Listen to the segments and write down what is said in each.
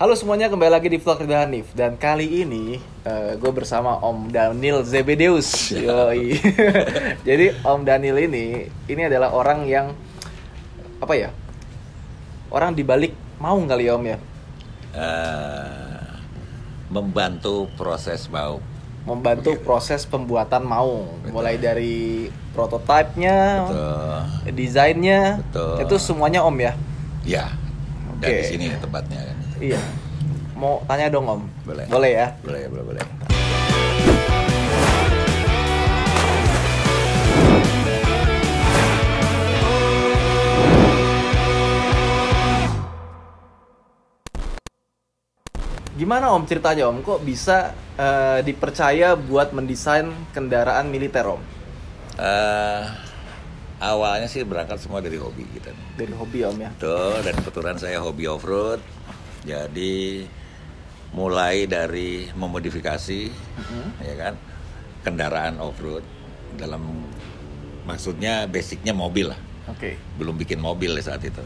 Halo semuanya, kembali lagi di vlog Ridho Hanif. Dan kali ini gue bersama Om Daniel Zebedeus. Yoi. Jadi Om Daniel ini adalah orang yang apa ya? Orang dibalik mau kali ya Om ya? Membantu proses bau. Membantu proses pembuatan maung. Mulai dari prototipenya, desainnya, itu semuanya Om ya? Ya, dari sini tempatnya kan. Iya. Mau tanya dong Om? Boleh. Boleh ya? Boleh. Gimana Om ceritanya Om? Kok bisa dipercaya buat mendesain kendaraan militer Om? Awalnya sih berangkat semua dari hobi gitu. Dari hobi Om ya? Betul, dan kebetulan saya hobi off-road. Jadi mulai dari memodifikasi ya kan, kendaraan off-road. Dalam maksudnya basicnya mobil lah. Oke. Belum bikin mobil saat itu.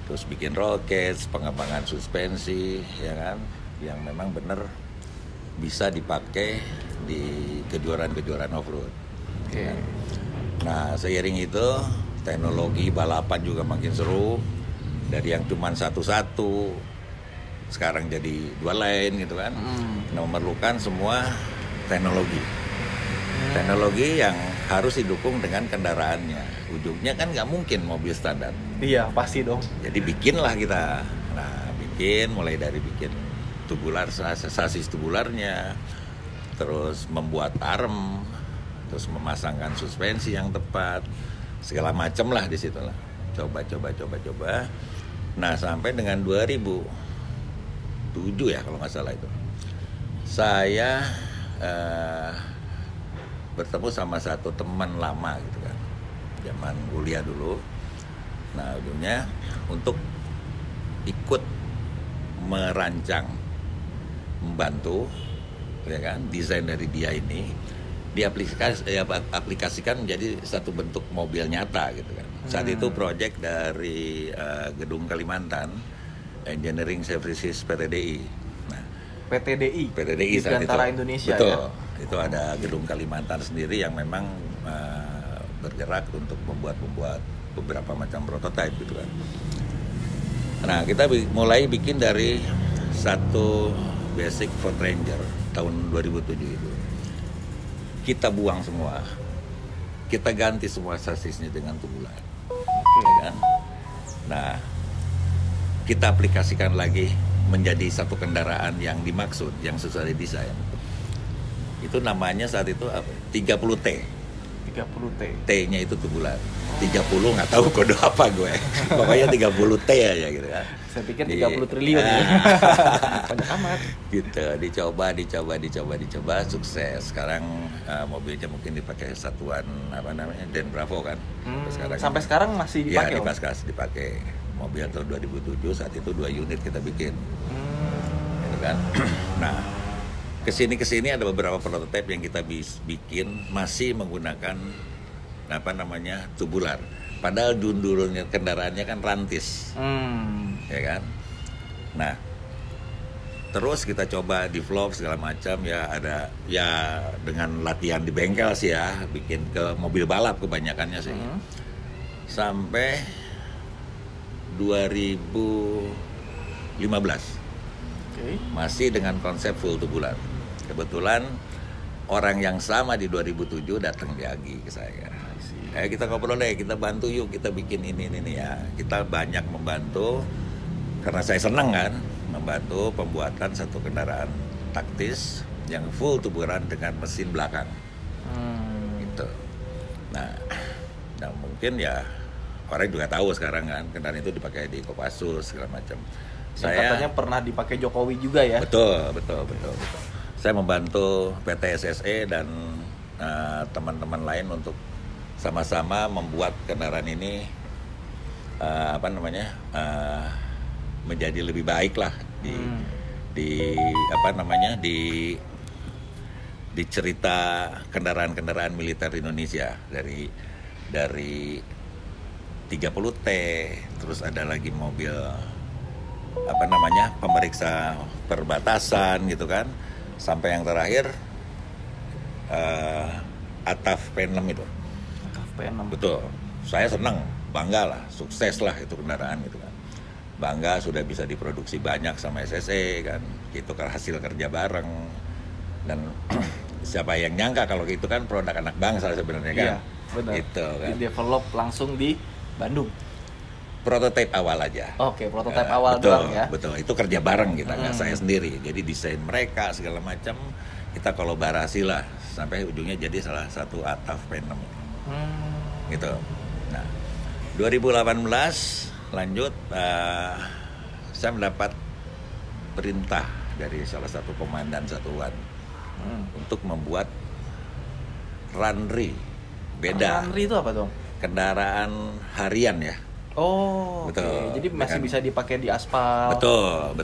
Terus bikin roket, pengembangan suspensi ya kan, yang memang benar bisa dipakai di kejuaraan-kejuaraan off-road. Oke. Ya kan? Nah, seiring itu teknologi balapan juga makin seru. Dari yang cuma satu-satu sekarang jadi dua lane gitu kan. Memerlukan semua teknologi. Teknologi yang harus didukung dengan kendaraannya. Ujungnya kan nggak mungkin mobil standar. Iya, pasti dong. Jadi bikinlah kita. Nah, mulai dari bikin tubular, sasis tubularnya, terus membuat arm, terus memasangkan suspensi yang tepat, segala macam lah di situ lah. Coba. Nah, sampai dengan 2007 ya kalau nggak salah itu, saya bertemu sama satu teman lama gitu kan, zaman kuliah dulu. Nah, ujungnya untuk ikut merancang, membantu, ya kan, desain dari dia ini diaplikasikan menjadi satu bentuk mobil nyata gitu kan. Saat itu proyek dari Gedung Kalimantan Engineering Services PTDI. Nah, PTDI saat itu. Dirgantara Indonesia. Betul. Ya? Itu ada Gedung Kalimantan sendiri yang memang bergerak untuk membuat beberapa macam prototipe gitu kan. Nah, kita mulai bikin dari satu basic Ford Ranger tahun 2007 itu. Kita buang semua, kita ganti semua sasisnya dengan tubular, ya kan? Nah, kita aplikasikan lagi menjadi satu kendaraan yang dimaksud, yang sesuai desain. Itu namanya saat itu apa? 30T. 30T. T-nya itu tubular. 30 nggak tahu kode apa gue. Pokoknya 30T aja gitu kan. Saya pikir 30 triliun ya. Banyak amat. Gitu, dicoba, sukses. Sekarang mobilnya mungkin dipakai satuan apa namanya, Den Bravo kan. Sampai sekarang masih dipakai? Ya, dipakai. Mobil tahun 2007, saat itu 2 unit kita bikin. Gitu kan. Nah, kesini ada beberapa prototipe yang kita bikin masih menggunakan apa namanya, tubular. Padahal dulunya kendaraannya kan rantis, ya kan. Nah, terus kita coba develop segala macam ya, ada ya dengan latihan di bengkel sih ya, bikin ke mobil balap kebanyakannya sih. Sampai 2015 masih dengan konsep full tubular. Kebetulan orang yang sama di 2007 datang lagi ke saya. Kita ngobrol deh, kita bantu yuk, kita bikin ini ya. Kita banyak membantu karena saya senang kan membantu pembuatan satu kendaraan taktis yang full tuburan dengan mesin belakang. Gitu. Nah, mungkin ya orang juga tahu sekarang kan kendaraan itu dipakai di Kopassus segala macam. Saya katanya pernah dipakai Jokowi juga ya. Betul. Saya membantu PT SSE dan teman-teman lain untuk sama-sama membuat kendaraan ini menjadi lebih baik lah di cerita kendaraan-kendaraan militer Indonesia, dari 30T, terus ada lagi mobil pemeriksa perbatasan gitu kan, sampai yang terakhir Ataf P6 itu. Ataf P6. Betul. Saya senang, bangga lah, sukses lah itu kendaraan gitu kan. Bangga sudah bisa diproduksi banyak sama SSE kan. Itu kan hasil kerja bareng. Dan siapa yang nyangka kalau itu kan produk anak bangsa sebenarnya kan. Iya, benar. Itu kan. Di-develop langsung di Bandung. Prototipe awal aja. Oke, prototipe awal betul, doang ya. Betul, itu kerja bareng kita, nggak saya sendiri. Jadi desain mereka segala macam kita kolaborasi lah sampai ujungnya jadi salah satu Ataf P6 gitu. Nah, 2018 lanjut, saya mendapat perintah dari salah satu komandan satuan untuk membuat Runry. Beda. Runry itu apa dong? Kendaraan harian ya. Oh, betul. Okay. Jadi masih Dengan, bisa dipakai di aspal. Betul.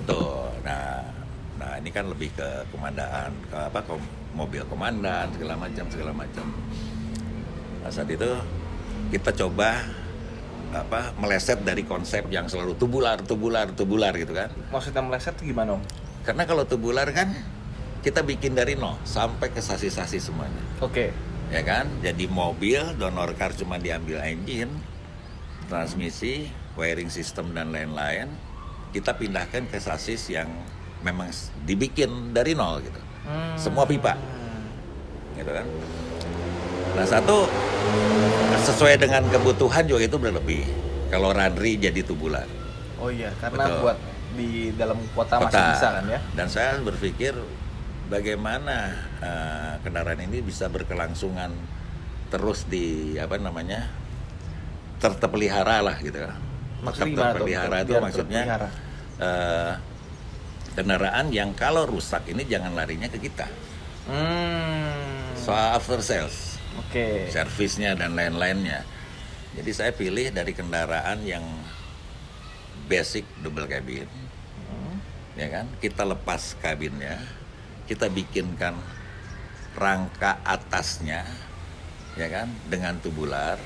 Nah ini kan lebih ke komandaan, ke mobil komandan segala macam. Nah, saat itu kita coba meleset dari konsep yang selalu tubular gitu kan. Maksudnya meleset itu gimana, Om? Karena kalau tubular kan kita bikin dari nol sampai ke sasi-sasi semuanya. Oke. Ya kan? Jadi mobil donor car cuma diambil engine, transmisi, wiring system dan lain-lain, kita pindahkan ke sasis yang memang dibikin dari nol gitu. Semua pipa. Gitu kan. Nah, satu sesuai dengan kebutuhan juga itu berlebih. Kalau Runry jadi tubular. Oh iya, karena betul. Buat di dalam kota masih bisa kan ya. Dan saya berpikir bagaimana kendaraan ini bisa berkelangsungan terus terpelihara lah gitu. Maksudnya terpelihara itu maksudnya kendaraan yang kalau rusak ini jangan larinya ke kita. Soal after sales, servisnya dan lain-lainnya. Jadi saya pilih dari kendaraan yang basic double cabin, ya kan? Kita lepas kabinnya, kita bikinkan rangka atasnya, ya kan, dengan tubular,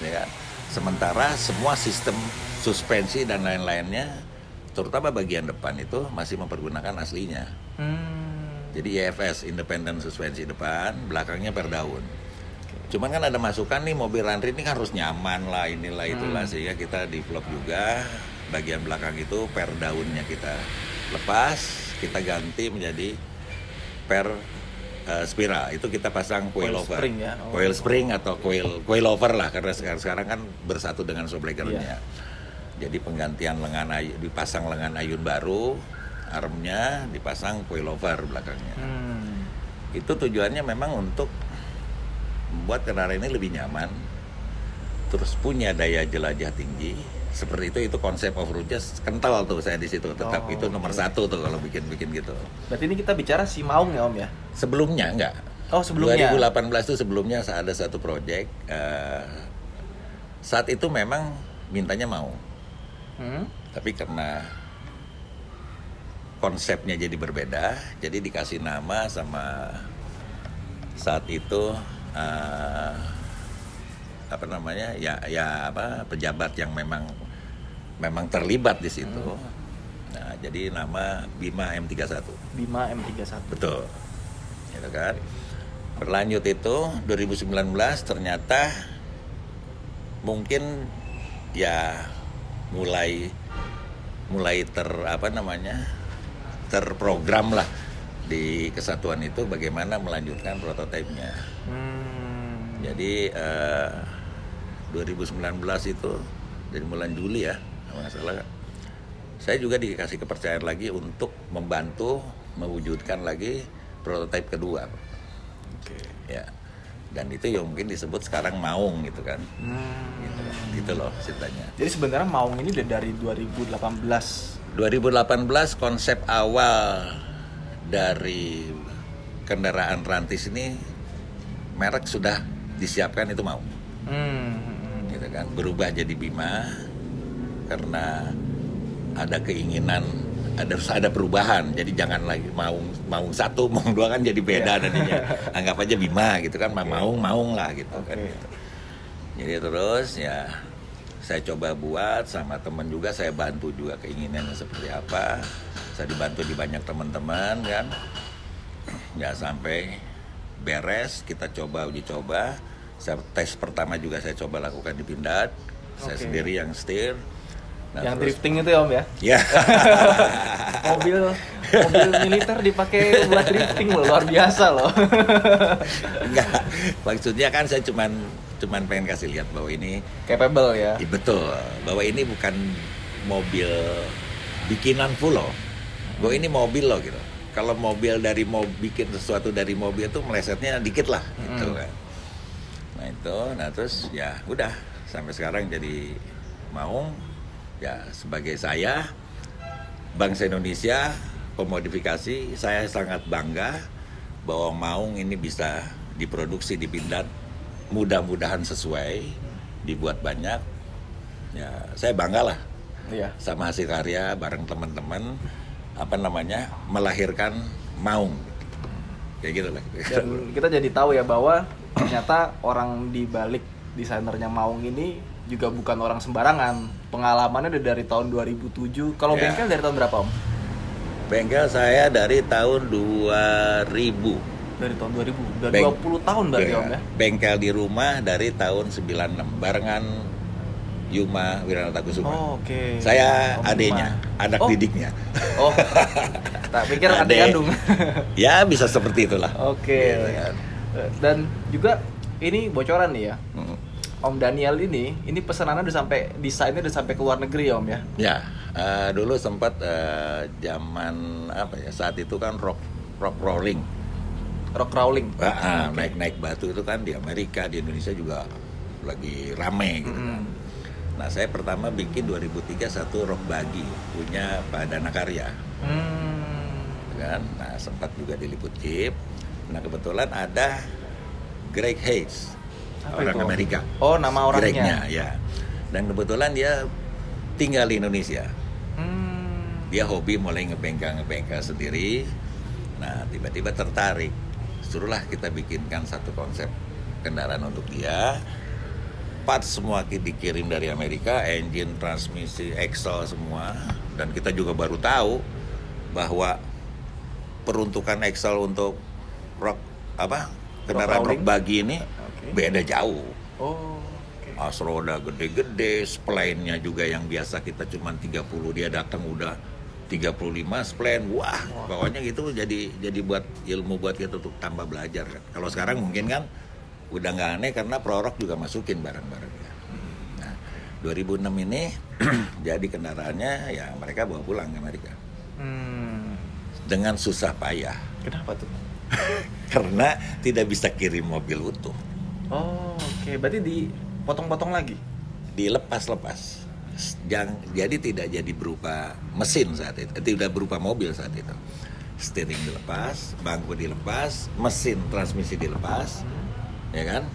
ya kan. Sementara semua sistem suspensi dan lain-lainnya, terutama bagian depan itu masih mempergunakan aslinya. Jadi IFS, Independent Suspensi depan, belakangnya per daun. Cuman kan ada masukan nih, mobil Runry ini kan harus nyaman lah, inilah itulah, sehingga kita develop juga bagian belakang itu per daunnya kita lepas, kita ganti menjadi per spiral. Itu kita pasang coilover, ya? coil spring atau coilover lah, karena sekarang kan bersatu dengan shockbreaker-nya. Jadi penggantian lengan dipasang lengan ayun baru, armnya dipasang coilover belakangnya. Itu tujuannya memang untuk membuat kendaraan ini lebih nyaman, terus punya daya jelajah tinggi. Seperti itu konsep off-roadnya kental tuh saya di situ. Tetap itu nomor satu tuh kalau bikin gitu. Berarti ini kita bicara si Maung ya, Om ya? Sebelumnya enggak. Oh, sebelumnya. 2018 itu sebelumnya ada satu project. Saat itu memang mintanya Maung. Tapi karena konsepnya jadi berbeda, jadi dikasih nama sama saat itu pejabat yang memang terlibat di situ. Nah, jadi nama Bima M31. Bima M31. Betul. Gitu kan. Berlanjut itu 2019 ternyata mungkin ya mulai terprogram lah di kesatuan itu bagaimana melanjutkan prototipenya. Jadi 2019 itu dari bulan Juli ya, kalau nggak salah, saya juga dikasih kepercayaan lagi untuk membantu mewujudkan lagi prototipe kedua. Ya, dan itu yang mungkin disebut sekarang Maung gitu kan. Gitu loh ceritanya. Jadi sebenarnya Maung ini udah dari 2018 konsep awal dari kendaraan rantis ini, merek sudah disiapkan itu Maung. Gitu kan, berubah jadi Bima karena ada keinginan, ada perubahan. Jadi jangan lagi Maung 1, Maung 2 kan jadi beda nantinya. Anggap aja Bima gitu kan, Maung lah gitu kan. Jadi terus ya saya coba buat sama teman juga, saya bantu juga keinginannya seperti apa. Saya dibantu di banyak teman-teman kan. Ya sampai beres, kita uji coba. Saya tes pertama juga saya coba lakukan di Pindad. Saya sendiri yang setir. Nah, yang terus, drifting itu ya Om ya? Ya. mobil militer dipakai buat drifting loh, luar biasa loh. Enggak, maksudnya kan saya cuman pengen kasih lihat bahwa ini Capable ya? Betul, bahwa ini bukan mobil bikinan full loh. Bahwa ini mobil loh gitu. Kalau mobil bikin sesuatu dari mobil itu melesetnya dikit lah gitu kan. Nah terus ya udah sampai sekarang jadi Maung ya sebagai saya bangsa Indonesia pemodifikasi, saya sangat bangga bahwa Maung ini bisa diproduksi di Pindad, mudah-mudahan sesuai, dibuat banyak. Ya saya bangga lah sama hasil karya bareng teman-teman melahirkan Maung kayak gitu lah. Dan kita jadi tahu ya bahwa ternyata orang di balik desainernya Maung ini juga bukan orang sembarangan. Pengalamannya udah dari tahun 2007. Kalau bengkel dari tahun berapa Om? Bengkel saya dari tahun 2000. Dari tahun 2000, udah 20 tahun berarti Om ya? Bengkel di rumah dari tahun 96 barengan Yuma Wiranata Kusuma. Oh, oke. Saya adeknya, anak didiknya. Oh, tak pikir adek kandung. Ya bisa seperti itulah. Oke. Gitu kan. Dan juga ini bocoran nih ya. Om Daniel ini pesanannya udah sampai, desainnya udah sampai ke luar negeri ya Om ya? Ya, dulu sempat zaman saat itu kan rock crawling. Rock crawling. Naik batu itu kan di Amerika, di Indonesia juga lagi rame gitu kan. Nah, saya pertama bikin 2003 satu rock buggy punya Pak Dana Karya. Kan? Nah, sempat juga diliput Jeep. Nah, kebetulan ada Greg Hayes, orang Amerika. Oh, nama orangnya. Gregnya, ya. Dan kebetulan dia tinggal di Indonesia. Dia hobi mulai ngebengkel sendiri. Nah, tiba-tiba tertarik. Suruhlah kita bikinkan satu konsep kendaraan untuk dia. Parts semua dikirim dari Amerika, engine, transmisi, axle semua. Dan kita juga baru tahu bahwa peruntukan axle untuk kendaraan rock buggy ini beda jauh. As roda gede-gede, spline-nya juga yang biasa kita cuma 30, dia datang udah 35 spline. Wah, pokoknya gitu jadi buat ilmu buat kita untuk tambah belajar kan. Kalau sekarang mungkin kan udah nggak aneh karena Prorock juga masukin barang-barangnya. Nah, 2006 ini jadi kendaraannya ya mereka bawa pulang ke Amerika. Dengan susah payah. Kenapa tuh? Karena tidak bisa kirim mobil utuh. Oh, oke. Berarti dipotong-potong lagi? Dilepas-lepas. Jadi tidak jadi berupa mesin saat itu. Tidak berupa mobil saat itu. Steering dilepas, bangku dilepas, mesin transmisi dilepas. Ya kan?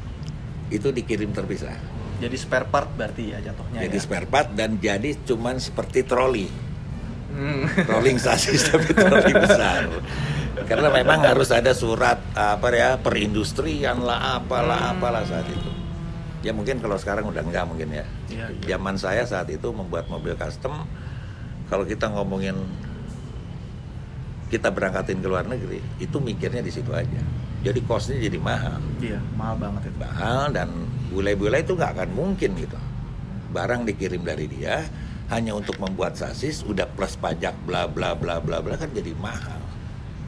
Itu dikirim terpisah. Jadi spare part berarti ya jatuhnya. Jadi spare part dan jadi cuman seperti troli. Rolling sasis tapi troli besar. Karena memang harus ada surat perindustrian lah apalah saat itu. Ya mungkin kalau sekarang udah enggak mungkin ya. Zaman saya saat itu membuat mobil custom, kalau kita ngomongin kita berangkatin ke luar negeri, itu mikirnya di situ aja. Jadi cost-nya jadi mahal. Iya, mahal banget itu. Mahal dan bule-bule itu nggak akan mungkin gitu. Barang dikirim dari dia hanya untuk membuat sasis, udah plus pajak bla bla bla bla bla kan jadi mahal.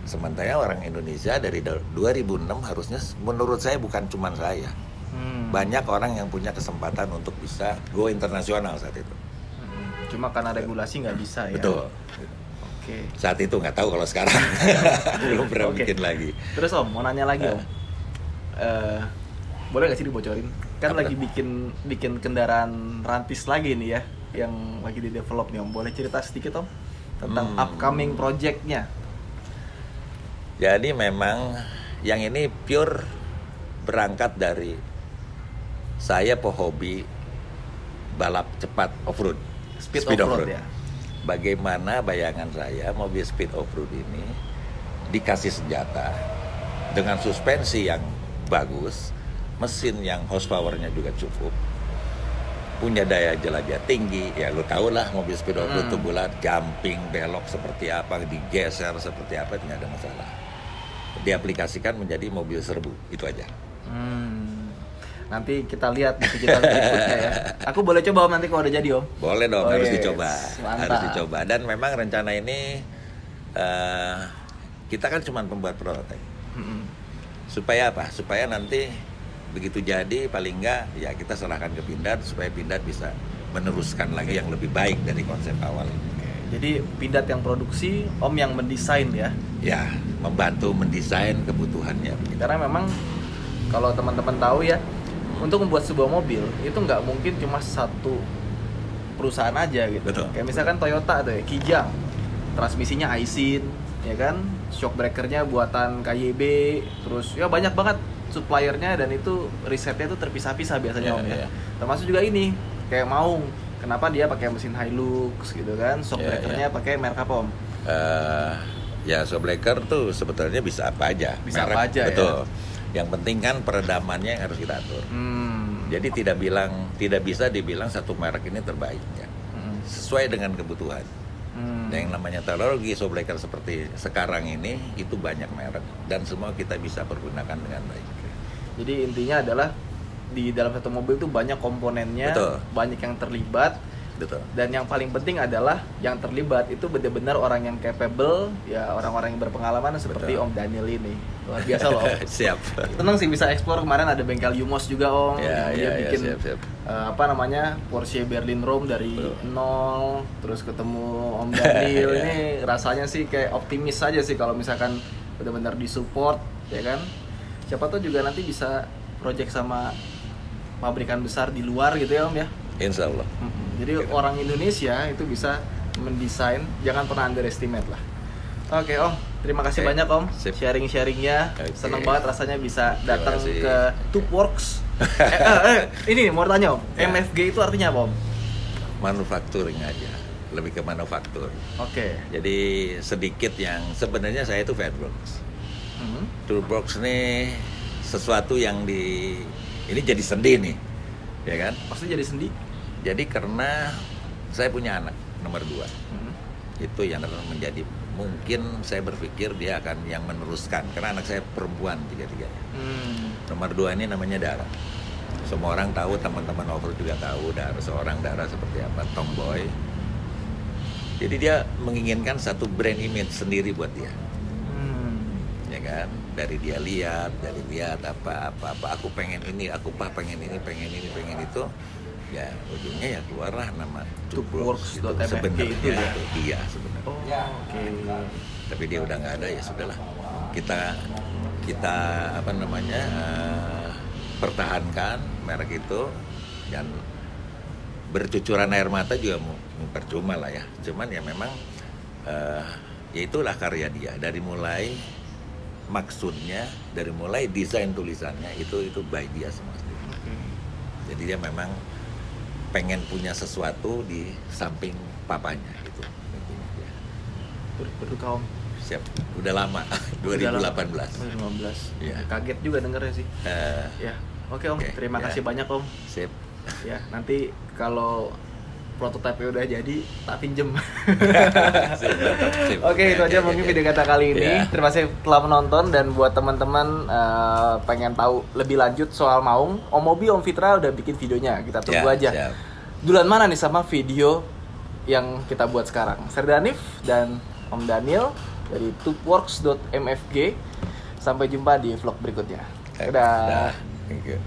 Sementara orang Indonesia dari 2006 harusnya menurut saya bukan cuma saya. Banyak orang yang punya kesempatan untuk bisa go internasional saat itu. Cuma karena regulasi nggak bisa ya. Betul. Oke. Saat itu nggak tahu kalau sekarang belum pernah bikin lagi. Terus Om mau nanya lagi Om, boleh nggak sih dibocorin? Kan Apa lagi bikin kendaraan rantis lagi nih ya, yang lagi di develop nih Om. Boleh cerita sedikit Om tentang upcoming projectnya? Jadi memang yang ini pure berangkat dari saya pehobi balap cepat off-road, speed off-road ya. Bagaimana bayangan saya mobil speed off-road ini dikasih senjata dengan suspensi yang bagus, mesin yang horsepower-nya juga cukup, punya daya jelajah tinggi. Ya lu tau lah mobil speed off-road itu bulat, jumping, belok seperti apa, digeser seperti apa, tidak ada masalah. Diaplikasikan menjadi mobil serbu, itu aja. Nanti kita lihat di kejutan berikutnya ya. Aku boleh coba Om nanti kalau udah jadi Om? Boleh dong, harus yes. dicoba. Mantap. Harus dicoba. Dan memang rencana ini kita kan cuma pembuat prototipe. Supaya apa? Supaya nanti begitu jadi paling enggak ya kita serahkan ke Pindad supaya Pindad bisa meneruskan lagi yang lebih baik dari konsep awal ini. Jadi Pindad yang produksi, Om yang mendesain ya? Ya, membantu mendesain kebutuhannya. Karena memang kalau teman-teman tahu ya, untuk membuat sebuah mobil itu nggak mungkin cuma satu perusahaan aja gitu. Betul. Kayak misalkan Toyota tuh ya, Kijang, transmisinya Aisin, ya kan, shock breakernya buatan KYB, terus ya banyak banget suppliernya dan itu risetnya tuh terpisah-pisah biasanya Om ya. Termasuk juga ini kayak Maung, kenapa dia pakai mesin Hilux gitu kan, shock breakernya pakai merek apa Om? Ya shock breaker tuh sebetulnya bisa apa aja. Bisa merek, apa aja betul. Ya. Yang penting kan peredamannya yang harus kita atur. Jadi tidak bisa dibilang satu merek ini terbaik ya. Sesuai dengan kebutuhan. Dan yang namanya teknologi shock breaker seperti sekarang ini itu banyak merek dan semua kita bisa pergunakan dengan baik. Jadi intinya adalah di dalam satu mobil itu banyak komponennya, betul. Banyak yang terlibat. Betul. Dan yang paling penting adalah yang terlibat itu benar-benar orang yang capable, ya orang-orang yang berpengalaman seperti betul. Om Daniel ini. Luar biasa loh Om. Siap. Tenang sih bisa explore, kemarin ada bengkel Yumos juga Om. Dia bikin siap. Porsche Berlin Rome dari nol, terus ketemu Om Daniel. Ini rasanya sih kayak optimis aja sih kalau misalkan benar-benar disupport, ya kan. Siapa tahu juga nanti bisa project sama pabrikan besar di luar gitu ya Om ya. Insya Allah. Jadi orang Indonesia itu bisa mendesain, jangan pernah underestimate lah. Oke Om, terima kasih banyak Om sharing-sharingnya. Senang banget rasanya bisa datang ke Tupworks. Ini mau tanya Om, MFG itu artinya apa Om? Manufacturing aja, lebih ke manufaktur. Oke. Jadi sedikit yang sebenarnya saya itu Fairworks. Tupworks ini sesuatu yang ini jadi sendi nih, ya kan? Maksudnya jadi sendi? Jadi karena saya punya anak nomor 2, itu yang akan menjadi, mungkin saya berpikir dia akan yang meneruskan, karena anak saya perempuan tiga-tiganya. Nomor 2 ini namanya Dara. Semua orang tahu, teman-teman over juga tahu Dara, seorang Dara seperti apa, tomboy. Jadi dia menginginkan satu brand image sendiri buat dia. Ya kan, dari dia lihat apa aku pengen ini, aku pengen ini, pengen itu. Ya ujungnya ya keluarlah nama Tupworks gitu. Sebenarnya itu dia sebenarnya. Tapi dia udah nggak ada, ya sudahlah. Kita pertahankan merek itu dan bercucuran air mata juga percuma lah ya. Cuman ya memang ya itulah karya dia, dari mulai maksudnya, dari mulai desain tulisannya itu by dia semua sendiri. Jadi dia memang pengen punya sesuatu di samping papanya gitu. Berduka Om. Siap. Udah lama. 2018. 2015. Ya. Kaget juga dengernya sih. Ya. Oke Om, terima kasih banyak Om. Sip. Ya, nanti kalau prototipe udah jadi tak pinjem. Sip. Oke, itu aja mungkin video kata kali ini. Terima kasih telah menonton, dan buat teman-teman pengen tahu lebih lanjut soal Maung, Om Mobi, Om Fitra udah bikin videonya. Kita tunggu aja. Siap. Duluan mana nih sama video yang kita buat sekarang? Saya Danif dan Om Daniel dari tupworks.mfg. Sampai jumpa di vlog berikutnya. Dadah. Thank you.